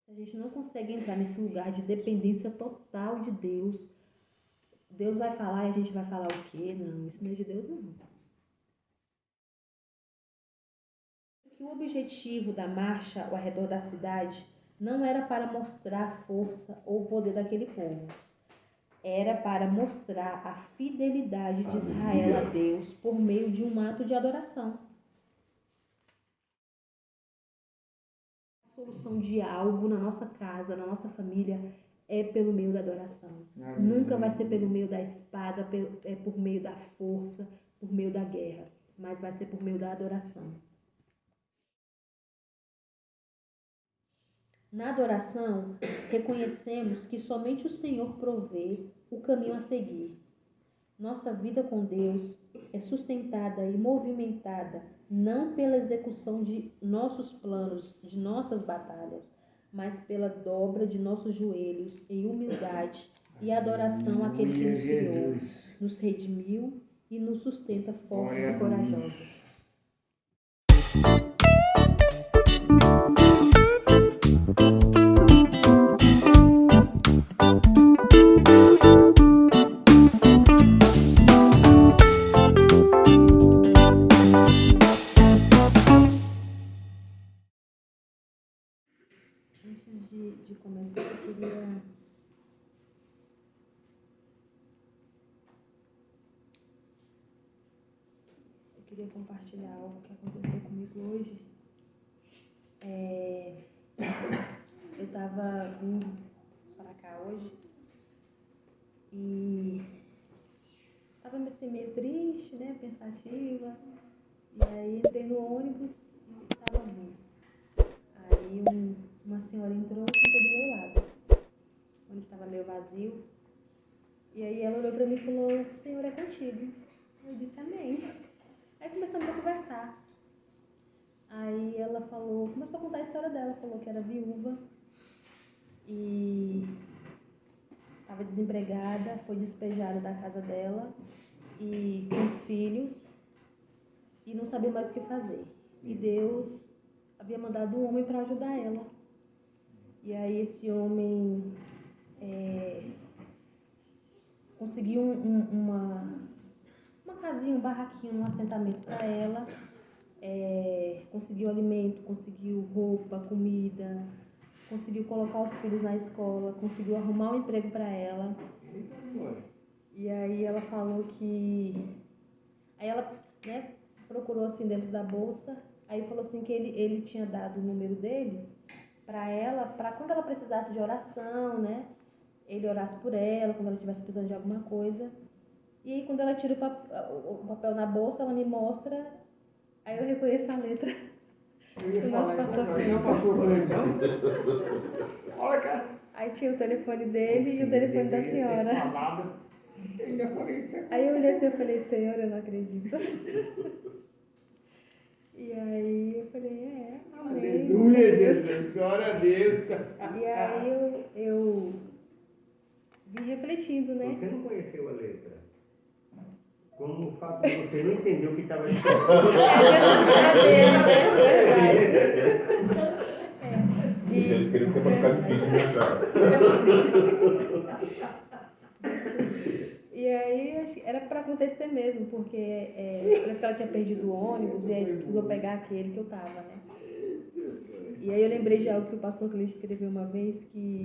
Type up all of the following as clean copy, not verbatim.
Se a gente não consegue entrar nesse lugar de dependência total de Deus, Deus vai falar e a gente vai falar o quê? Não, isso não é de Deus, não. O objetivo da marcha ao redor da cidade não era para mostrar a força ou o poder daquele povo. Era para mostrar a fidelidade de Israel a Deus por meio de um ato de adoração. A solução de algo na nossa casa, na nossa família, é pelo meio da adoração. Nunca vai ser pelo meio da espada, por meio da força, por meio da guerra, mas vai ser por meio da adoração. Na adoração, reconhecemos que somente o Senhor provê o caminho a seguir. Nossa vida com Deus é sustentada e movimentada não pela execução de nossos planos, de nossas batalhas, mas pela dobra de nossos joelhos em humildade e adoração àquele que nos criou, nos redimiu e nos sustenta fortes e corajosos. Antes de começar, eu queria compartilhar algo que aconteceu comigo hoje. Eu estava vindo para cá hoje e estava assim, meio triste, né, pensativa. E aí entrei no ônibus e estava vindo. Aí uma senhora entrou e sentou do meu lado. O ônibus estava meio vazio. E aí ela olhou para mim e falou: "O Senhor é contigo." Eu disse: "Amém." Aí começamos a conversar. Aí ela começou a contar a história dela, falou que era viúva e estava desempregada, foi despejada da casa dela e com os filhos e não sabia mais o que fazer. E Deus havia mandado um homem para ajudar ela. E aí esse homem conseguiu uma casinha, um barraquinho, um assentamento para ela. Conseguiu alimento, conseguiu roupa, comida, conseguiu colocar os filhos na escola, conseguiu arrumar um emprego para ela. E aí ela falou que... Aí ela, né, procurou assim dentro da bolsa, aí falou assim que ele tinha dado o número dele para ela, para quando ela precisasse de oração, né, ele orasse por ela, quando ela estivesse precisando de alguma coisa. E aí quando ela tira o papel na bolsa, ela me mostra, aí eu reconheço a letra. Eu ia falar isso agora, não, pastor Cleitão? Olha, cara. Aí tinha o telefone dele e o telefone da senhora. Eu ainda falei isso agora. Aí eu olhei assim e falei: "Senhor, eu não acredito." E aí eu falei: amém. Aleluia, Jesus, glória a Deus. E aí eu vim refletindo, né? Você não conheceu a letra? Como o fato de você não entender o que estava escrito. Eles queriam que ia ficar difícil de achar. E aí era para acontecer mesmo, porque parece que ela tinha perdido o ônibus e aí precisou pegar aquele que eu tava, né? E aí eu lembrei de algo que o pastor Cleiton escreveu uma vez, que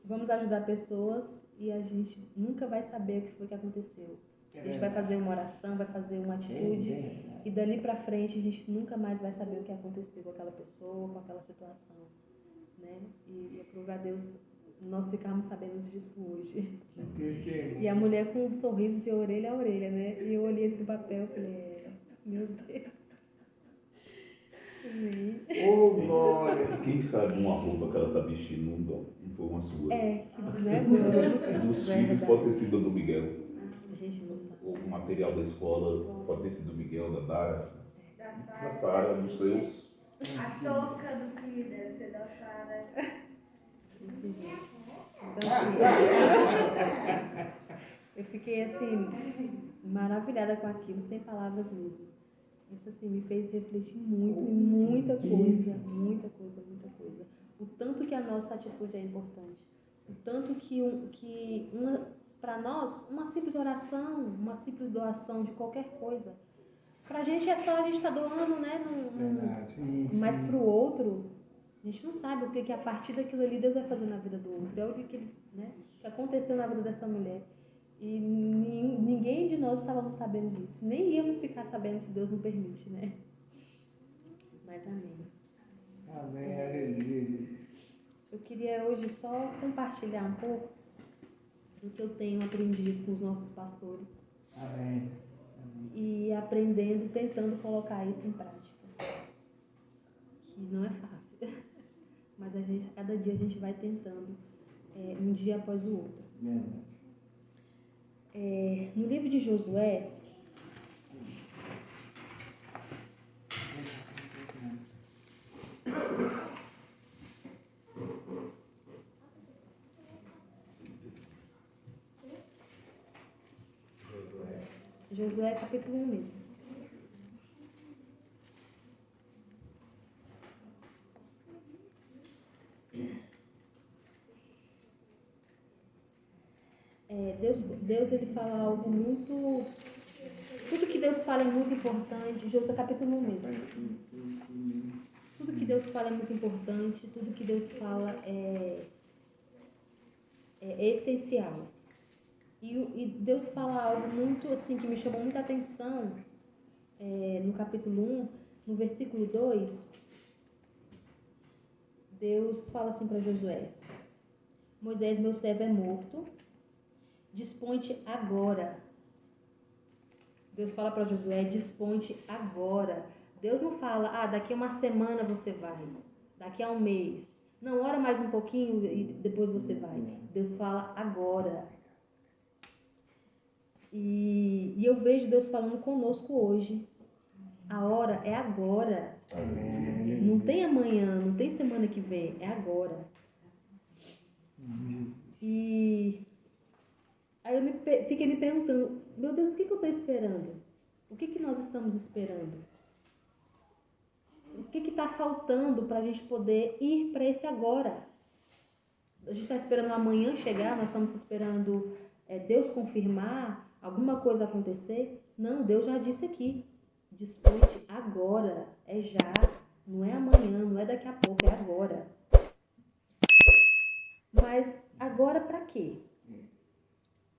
vamos ajudar pessoas e a gente nunca vai saber o que foi que aconteceu. A gente vai fazer uma oração, vai fazer uma atitude e dali pra frente a gente nunca mais vai saber o que aconteceu com aquela pessoa, com aquela situação, né? E aprove a Deus nós ficarmos sabendo disso hoje. E a mulher com um sorriso de orelha a orelha, né? E eu olhei pro papel e falei: meu Deus. Amém. Oh, glória. Quem sabe uma roupa que ela está vestindo não foi uma sua? Né? Dos filhos pode ter sido do Miguel. A gente não sabe. O material da escola pode ter sido do Miguel, da Dara, da Sara, dos seus. A touca do filho deve ser da Sara. Então, assim, eu fiquei assim, maravilhada com aquilo, sem palavras mesmo. Isso assim me fez refletir muito em muita coisa. O tanto que a nossa atitude é importante. O tanto que para nós, uma simples oração, uma simples doação de qualquer coisa, pra gente é só a gente estar doando, né? Verdade, sim, Mas sim. pro outro, a gente não sabe o que a partir daquilo ali Deus vai fazer na vida do outro. É o que aconteceu na vida dessa mulher. E ninguém de nós estávamos sabendo disso. Nem íamos ficar sabendo se Deus não permite, né? Mas amém. Amém, aleluia. Eu queria hoje só compartilhar um pouco do que eu tenho aprendido com os nossos pastores. Amém. E aprendendo, tentando colocar isso em prática. Que não é fácil. Mas cada dia a gente vai tentando, um dia após o outro. Verdade. No livro de Josué, Josué capítulo 1 mesmo. Deus ele fala algo muito... Tudo que Deus fala é muito importante. Josué capítulo 1 mesmo. Tudo que Deus fala é muito importante. Tudo que Deus fala é essencial. E Deus fala algo muito assim que me chamou muita atenção no capítulo 1, no versículo 2. Deus fala assim para Josué: Moisés, meu servo, é morto. Dispõe-te agora. Deus fala para Josué: dispõe-te agora. Deus não fala, daqui a uma semana você vai, daqui a um mês. Não, ora mais um pouquinho e depois você vai. Deus fala agora. E eu vejo Deus falando conosco hoje. A hora é agora. Amém. Não tem amanhã, não tem semana que vem, é agora. E aí eu fiquei me perguntando, meu Deus, o que eu estou esperando? O que nós estamos esperando? O que está faltando para a gente poder ir para esse agora? A gente está esperando amanhã chegar, nós estamos esperando Deus confirmar, alguma coisa acontecer? Não, Deus já disse aqui, dispõe-te agora, é já, não é amanhã, não é daqui a pouco, é agora. Mas agora para quê?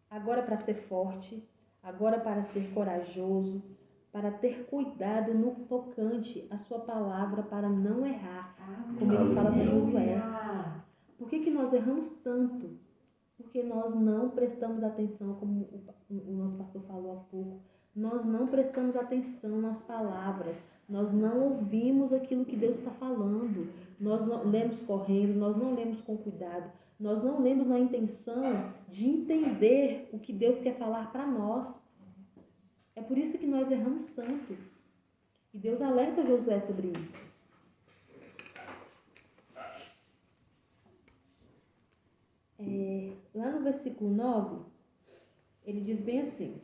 Agora para ser forte, agora para ser corajoso, para ter cuidado no tocante à sua palavra, para não errar, como ele fala para Josué. Por que nós erramos tanto? Porque nós não prestamos atenção, como o nosso pastor falou há pouco, nós não prestamos atenção nas palavras, nós não ouvimos aquilo que Deus está falando, nós não lemos correndo, nós não lemos com cuidado, nós não lemos na intenção de entender o que Deus quer falar para nós. É por isso que nós erramos tanto. E Deus alerta Josué sobre isso. Lá no versículo 9, ele diz bem assim,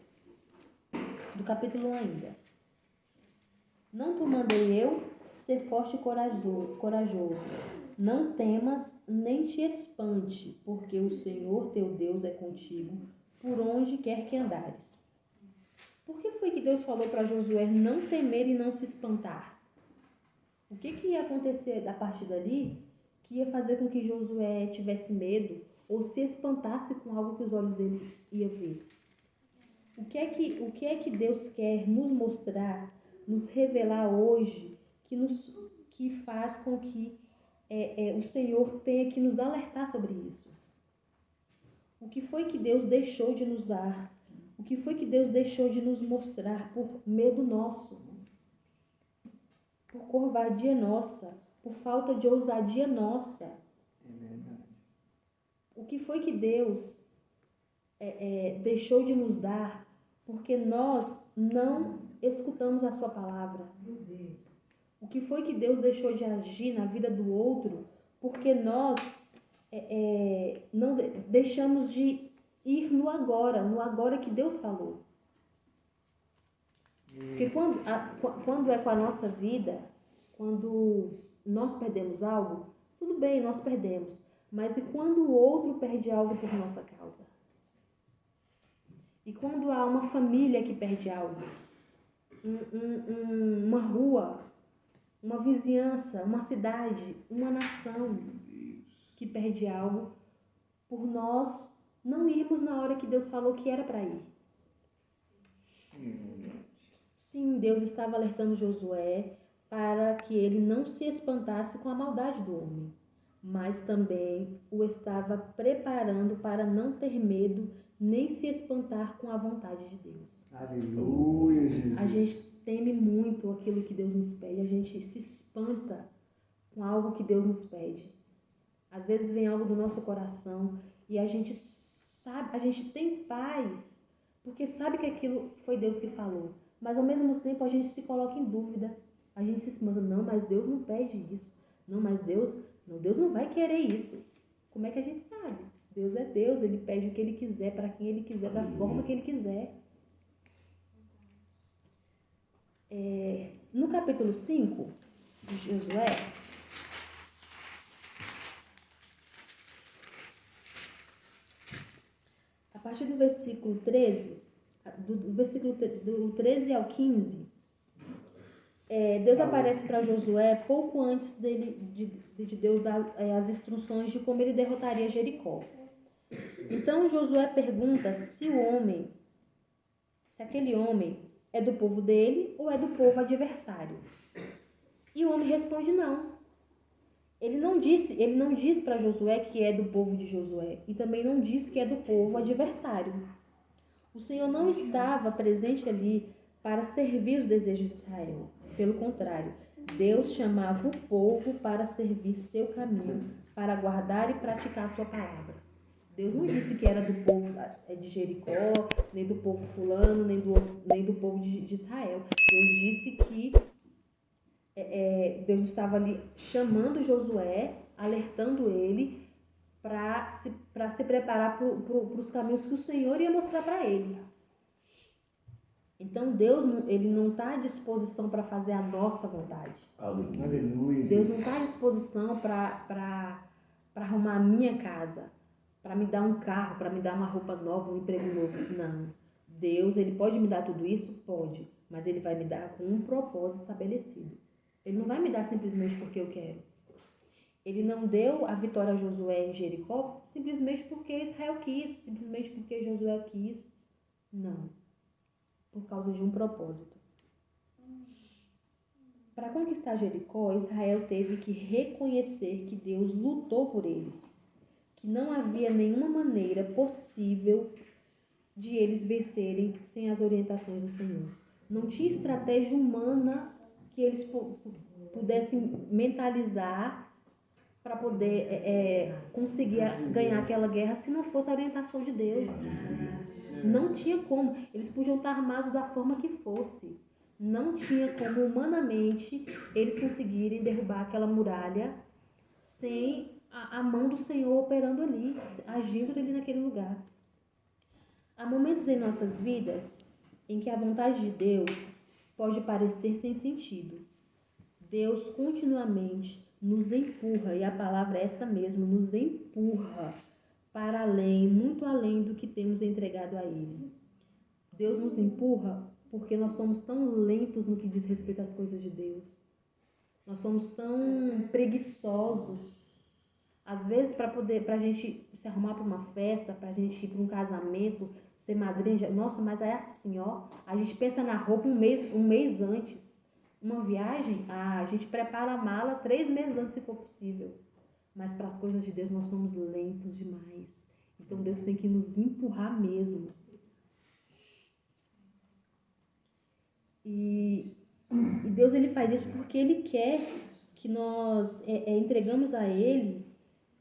do capítulo 1 ainda: Não te mandei eu ser forte e corajoso. Não temas nem te espante, porque o Senhor teu Deus é contigo por onde quer que andares. Por que foi que Deus falou para Josué não temer e não se espantar? O que ia acontecer a partir dali que ia fazer com que Josué tivesse medo ou se espantasse com algo que os olhos dele iam ver? O que é que Deus quer nos mostrar, nos revelar hoje, que faz com que o Senhor tenha que nos alertar sobre isso? O que foi que Deus deixou de nos dar? O que foi que Deus deixou de nos mostrar por medo nosso? Por covardia nossa? Por falta de ousadia nossa? É verdade. O que foi que Deus deixou de nos dar porque nós não escutamos a sua palavra? Meu Deus. O que foi que Deus deixou de agir na vida do outro porque nós não deixamos de ir no agora que Deus falou? Porque quando é com a nossa vida, quando nós perdemos algo, tudo bem, nós perdemos. Mas e quando o outro perde algo por nossa causa? E quando há uma família que perde algo? Uma rua, uma vizinhança, uma cidade, uma nação que perde algo por nós não irmos na hora que Deus falou que era para ir. Sim, Deus estava alertando Josué para que ele não se espantasse com a maldade do homem, mas também o estava preparando para não ter medo nem se espantar com a vontade de Deus. Aleluia, Jesus. A gente teme muito aquilo que Deus nos pede, a gente se espanta com algo que Deus nos pede. Às vezes vem algo do nosso coração e a gente sabe, a gente tem paz, porque sabe que aquilo foi Deus que falou, mas ao mesmo tempo a gente se coloca em dúvida, a gente se espanta, não, mas Deus não pede isso, não, mas Deus não vai querer isso. Como é que a gente sabe? Deus é Deus, Ele pede o que Ele quiser, para quem Ele quiser, da forma que Ele quiser. No capítulo 5 de Josué, a partir do versículo 13, do 13 ao 15, Deus aparece para Josué pouco antes de Deus dar as instruções de como ele derrotaria Jericó. Então Josué pergunta se aquele homem é do povo dele ou é do povo adversário. E o homem responde não. Ele não diz para Josué que é do povo de Josué e também não diz que é do povo adversário. O Senhor não estava presente ali para servir os desejos de Israel. Pelo contrário, Deus chamava o povo para servir seu caminho, para guardar e praticar sua palavra. Deus não disse que era do povo de Jericó, nem do povo fulano, nem do povo de Israel. Deus disse que Deus estava ali chamando Josué, alertando ele para se preparar para os caminhos que o Senhor ia mostrar para ele. Então Deus ele não está à disposição para fazer a nossa vontade. Aleluia. Deus não está à disposição para arrumar a minha casa, para me dar um carro, para me dar uma roupa nova, um emprego novo. Não. Deus, Ele pode me dar tudo isso? Pode. Mas Ele vai me dar com um propósito estabelecido. Ele não vai me dar simplesmente porque eu quero. Ele não deu a vitória a Josué em Jericó simplesmente porque Israel quis, simplesmente porque Josué quis. Não. Por causa de um propósito. Para conquistar Jericó, Israel teve que reconhecer que Deus lutou por eles, que não havia nenhuma maneira possível de eles vencerem sem as orientações do Senhor. Não tinha estratégia humana que eles pudessem mentalizar para poder conseguir ganhar aquela guerra se não fosse a orientação de Deus. Não tinha como. Eles podiam estar armados da forma que fosse. Não tinha como humanamente eles conseguirem derrubar aquela muralha sem a mão do Senhor operando ali, agindo ali naquele lugar. Há momentos em nossas vidas em que a vontade de Deus pode parecer sem sentido. Deus continuamente nos empurra, e a palavra é essa mesmo, nos empurra para além, muito além do que temos entregado a Ele. Deus nos empurra porque nós somos tão lentos no que diz respeito às coisas de Deus. Nós somos tão preguiçosos. Às vezes, para a gente se arrumar para uma festa, para a gente ir para um casamento, ser madrinha, nossa, mas é assim, ó. A gente pensa na roupa um mês antes. Uma viagem, a gente prepara a mala 3 meses antes, se for possível. Mas para as coisas de Deus nós somos lentos demais. Então Deus tem que nos empurrar mesmo. E Deus ele faz isso porque Ele quer que nós entregamos a Ele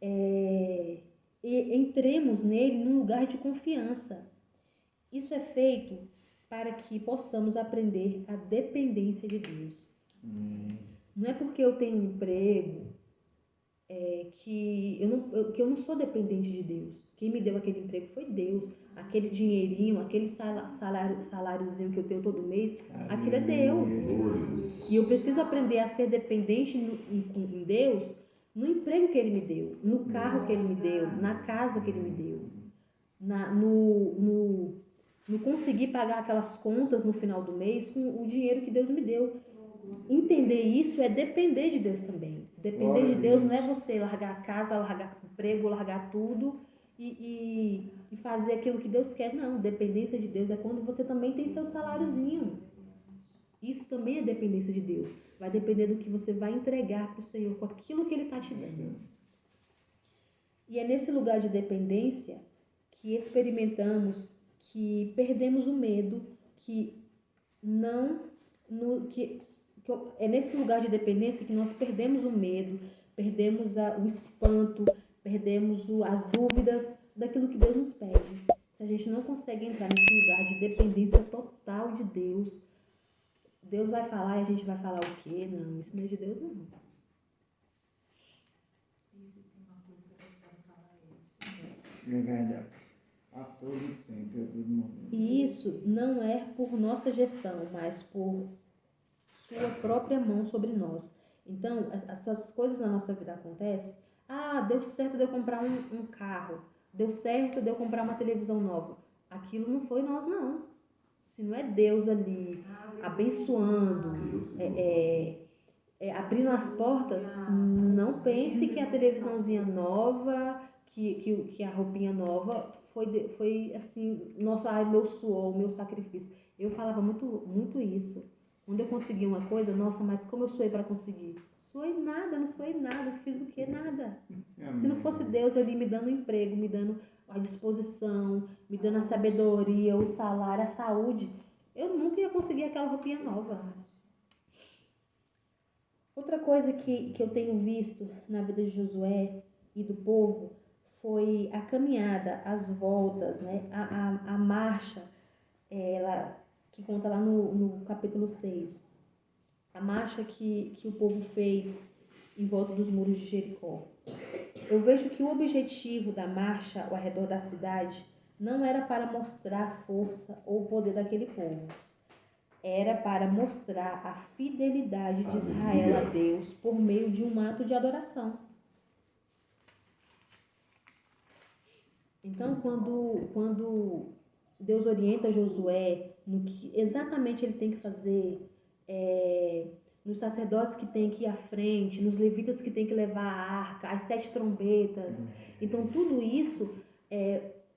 e entremos nele num lugar de confiança. Isso é feito para que possamos aprender a dependência de Deus. Não é porque eu tenho um emprego que eu não sou dependente de Deus. Quem me deu aquele emprego foi Deus. Aquele dinheirinho, aquele saláriozinho que eu tenho todo mês, aquilo é Deus. E eu preciso aprender a ser dependente em Deus no emprego que ele me deu, no carro que ele me deu, na casa que ele me deu, no conseguir pagar aquelas contas no final do mês com o dinheiro que Deus me deu. Entender isso é depender de Deus também. Depender de Deus não é você largar a casa, largar o emprego, largar tudo e fazer aquilo que Deus quer. Não, dependência de Deus é quando você também tem seu saláriozinho. Isso também é dependência de Deus. Vai depender do que você vai entregar para o Senhor com aquilo que Ele está te dando. E é nesse lugar de dependência que experimentamos, que perdemos o medo, é nesse lugar de dependência que nós perdemos o medo, perdemos o espanto, perdemos as dúvidas daquilo que Deus nos pede. Se a gente não consegue entrar nesse lugar de dependência total de Deus, Deus vai falar e a gente vai falar o quê? Não, isso não é de Deus, não. É verdade. A todo tempo, a todo momento. E isso não é por nossa gestão, mas por sua própria mão sobre nós. Então, as coisas na nossa vida acontecem. Deu certo de eu comprar um carro. Deu certo de eu comprar uma televisão nova. Aquilo não foi nós, não. Se não é Deus ali abençoando, abrindo as portas, não pense que a televisãozinha nova, que a roupinha nova foi assim, meu suor, meu sacrifício. Eu falava muito isso. Quando eu consegui uma coisa, nossa, mas como eu suei para conseguir? Suei nada, não suei nada, fiz o quê? Nada. Se não fosse Deus ali me dando um emprego, me dando a disposição, me dando a sabedoria, o salário, a saúde, eu nunca ia conseguir aquela roupinha nova. Outra coisa que eu tenho visto na vida de Josué e do povo foi a caminhada, as voltas, né? a marcha, que conta lá no capítulo 6. A marcha que o povo fez em volta dos muros de Jericó. Eu vejo que o objetivo da marcha ao redor da cidade não era para mostrar a força ou o poder daquele povo. Era para mostrar a fidelidade de Israel a Deus por meio de um ato de adoração. Então, quando Deus orienta Josué no que exatamente ele tem que fazer, nos sacerdotes que tem que ir à frente, nos levitas que tem que levar a arca, as 7 trombetas. Então, tudo isso,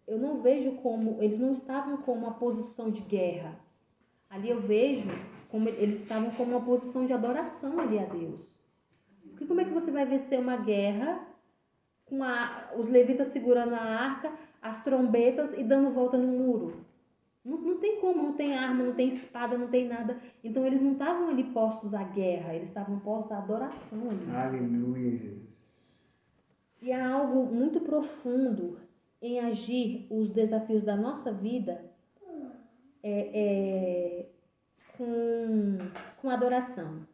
eu não vejo como, eles não estavam com uma posição de guerra. Ali eu vejo como eles estavam com uma posição de adoração ali a Deus. Porque como é que você vai vencer uma guerra com os levitas segurando a arca, as trombetas e dando volta no muro? Não tem como, não tem arma, não tem espada, não tem nada. Então eles não estavam ali postos à guerra, eles estavam postos à adoração ali. Aleluia, Jesus. E há algo muito profundo em agir os desafios da nossa vida com adoração.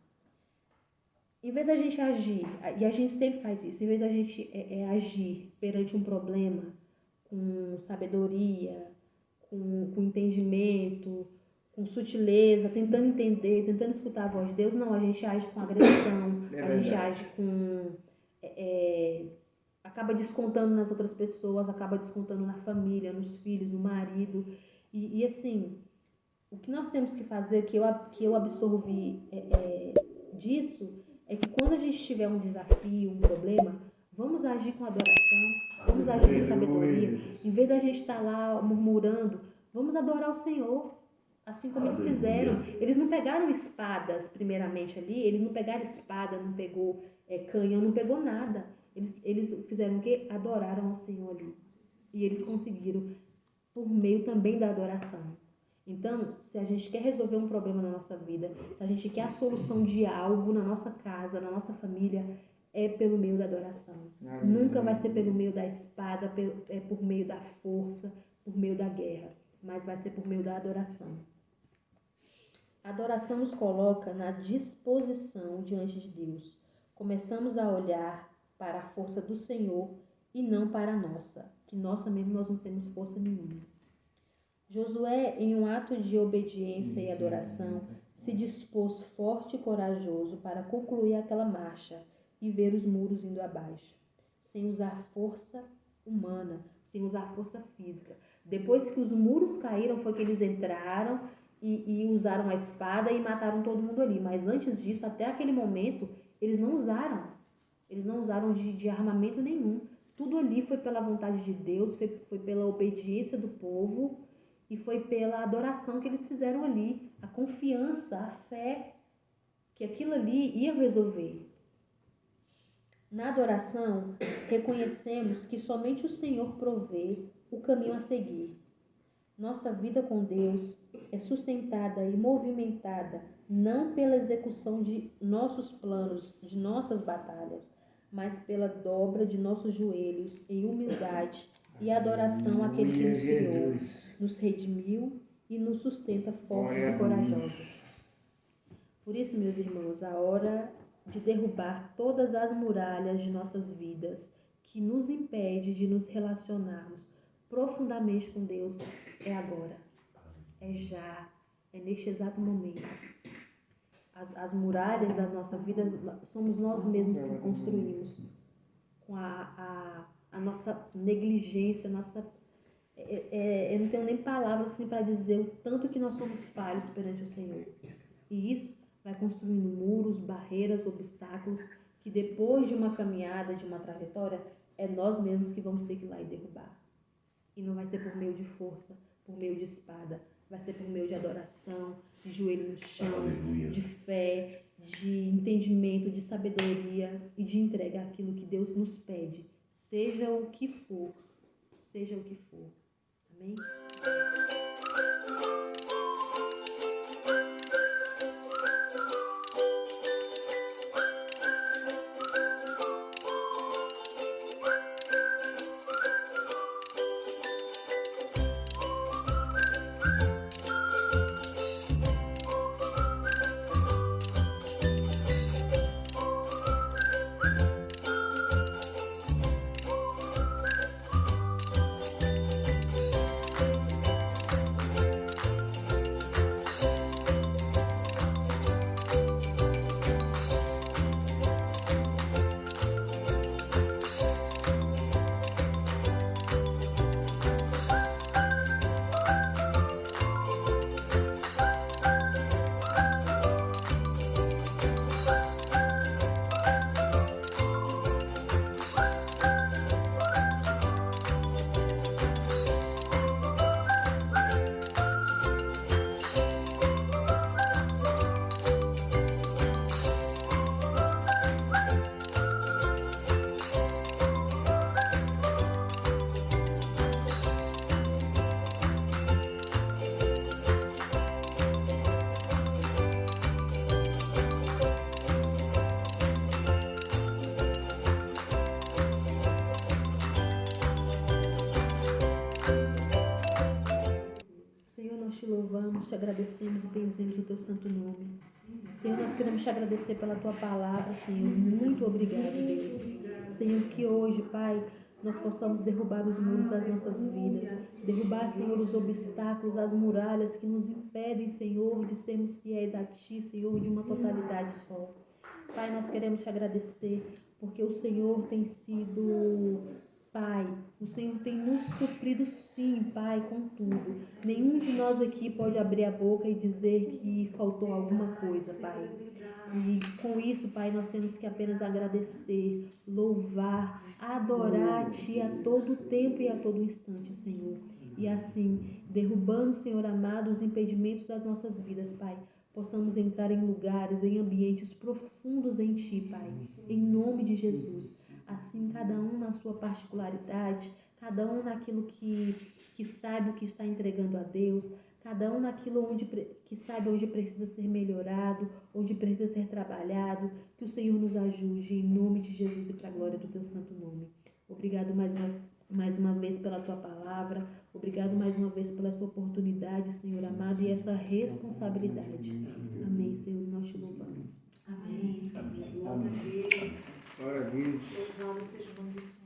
Em vez da gente agir, e a gente sempre faz isso, em vez da gente agir perante um problema com sabedoria, com entendimento, com sutileza, tentando entender, tentando escutar a voz de Deus, não, a gente age com agressão, a gente age com... acaba descontando nas outras pessoas, acaba descontando na família, nos filhos, no marido. E assim, o que nós temos que fazer, que eu absorvi disso, é que quando a gente tiver um desafio, um problema, vamos agir com adoração, vamos agir com sabedoria. Em vez da gente estar lá murmurando, vamos adorar o Senhor, assim como eles fizeram. Eles não pegaram espadas, primeiramente ali, eles não pegaram espada, não pegou canhão, não pegou nada. Eles fizeram o quê? Adoraram ao Senhor ali. E eles conseguiram por meio também da adoração. Então, se a gente quer resolver um problema na nossa vida, se a gente quer a solução de algo na nossa casa, na nossa família, é pelo meio da adoração. Nunca vai ser pelo meio da espada, por meio da força, por meio da guerra, mas vai ser por meio da adoração. A adoração nos coloca na disposição diante de Deus. Começamos a olhar para a força do Senhor e não para a nossa, que nossa mesmo nós não temos força nenhuma. Josué, em um ato de obediência e adoração, se dispôs forte e corajoso para concluir aquela marcha, e ver os muros indo abaixo, sem usar força humana, sem usar força física. Depois que os muros caíram, foi que eles entraram e usaram a espada e mataram todo mundo ali. Mas antes disso, até aquele momento, eles não usaram de armamento nenhum. Tudo ali foi pela vontade de Deus, foi pela obediência do povo e foi pela adoração que eles fizeram ali, a confiança, a fé que aquilo ali ia resolver. Na adoração, reconhecemos que somente o Senhor provê o caminho a seguir. Nossa vida com Deus é sustentada e movimentada não pela execução de nossos planos, de nossas batalhas, mas pela dobra de nossos joelhos em humildade e adoração àquele que nos criou, nos redimiu e nos sustenta fortes e corajosos. Por isso, meus irmãos, a hora de derrubar todas as muralhas de nossas vidas que nos impede de nos relacionarmos profundamente com Deus é agora, é já, é neste exato momento. As muralhas da nossa vida somos nós mesmos que construímos com a nossa negligência, eu não tenho nem palavras assim para dizer o tanto que nós somos falhos perante o Senhor. E isso vai construindo muros, barreiras, obstáculos, que depois de uma caminhada, de uma trajetória, é nós mesmos que vamos ter que ir lá e derrubar. E não vai ser por meio de força, por meio de espada, vai ser por meio de adoração, de joelho no chão, Aleluia. de fé, de entendimento, de sabedoria e de entrega àquilo que Deus nos pede, seja o que for, seja o que for. Amém? Te louvamos, te agradecemos e bendizemos o teu santo nome. Senhor, nós queremos te agradecer pela tua palavra, Senhor. Muito obrigado, Deus. Senhor, que hoje, Pai, nós possamos derrubar os muros das nossas vidas. Derrubar, Senhor, os obstáculos, as muralhas que nos impedem, Senhor, de sermos fiéis a Ti, Senhor, de uma totalidade só. Pai, nós queremos te agradecer porque o Senhor tem sido... Pai, o Senhor tem nos suprido sim, Pai, com tudo. Nenhum de nós aqui pode abrir a boca e dizer que faltou alguma coisa, Pai. E com isso, Pai, nós temos que apenas agradecer, louvar, adorar a Ti a todo tempo e a todo instante, Senhor. E assim, derrubando, Senhor amado, os impedimentos das nossas vidas, Pai, possamos entrar em lugares, em ambientes profundos em Ti, Pai, em nome de Jesus. Assim, cada um na sua particularidade, cada um naquilo que sabe o que está entregando a Deus, cada um naquilo que sabe onde precisa ser melhorado, onde precisa ser trabalhado, que o Senhor nos ajude, em nome de Jesus e para a glória do Teu santo nome. Obrigado mais uma vez pela Tua palavra, obrigado mais uma vez pela essa oportunidade, Senhor amado, e essa responsabilidade. Amém, Senhor, nós te louvamos. Amém. Glória a Deus. Glória a Deus. Louvado seja o nome do Senhor.